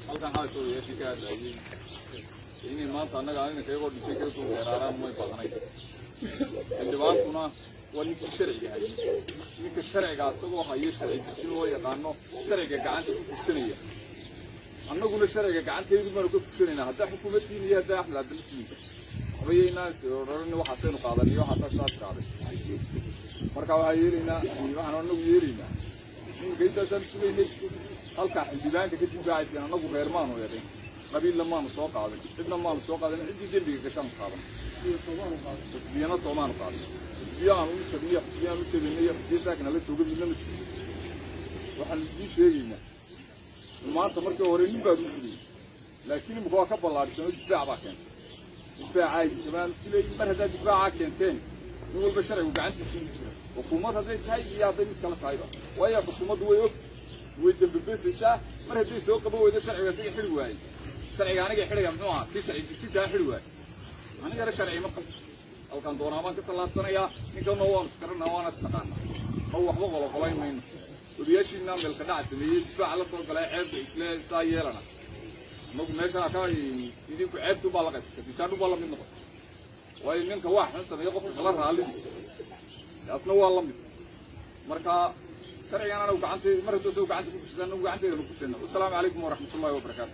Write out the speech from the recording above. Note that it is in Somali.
halkan xaalku yeeshii ka hadlayay inay maanta annaga aan kaga dhigay ka soo weeraraan mooy badanay xildhibaankuna waa ninkii sharciga hayay ninka sharciga asagoo hayay sharciga si loo yaqaano sharciga gacanta ku fushanaya annaguna sharciga gacanteedu ma ku fushanayna hadda xukuumaddiina iyo hadda Axmed Abdulsiin habayeenaas oran waxa seen qaadaniyo waxa saas qaaday marka waxa yeelina waxaan anagu yeelina in geedaasan suuleynay halka xildhibaanka ka dibaaysana anagu reermaan oo yaday qabiil lama soo qaadan cidna ma soo qaadan cidii dembiga ka shan qaadan isbiyana Soomaan qaadan isbiyaan uu tabiya isbiyaan uu tabiya isbiyana la joogo midna ma jiro waxaan idin sheegaynaa maanta markii hore nin baa u yiri laakiin muxuu ka balaadhsan difaac baa keenay difaac jamaan silay mar hada difaac keenteen nin walba sharcigu gacantiisa u jira xukuumadda hadday tahay iyo hadday mid kala tahay waayo xukuumaddu way og way dambibaysaa mar haddii soo qabo weydo sharciga isaga xiri waayay sharciga aniga xiriga muxuu ahaa kii sharci jidka xiri waayay aniga sharci ma qabto halkan doonaamaan ka talaadsanaya ninkan oo waan iskarana waan isnaqaana oo waxba qolo qolayn ودياشينا من القناع سمية دفاع على صوت على عيب إسلام سايرنا نقول ماشي كاي يديك عيب تبالغ كانوا بالله من نقطة وين كواحد نسمع يقف خلاص على أصلا والله مركا كري أنا لو قعدت مرة تسوق قعدت في السنة وقعدت في السنة والسلام عليكم ورحمة الله وبركاته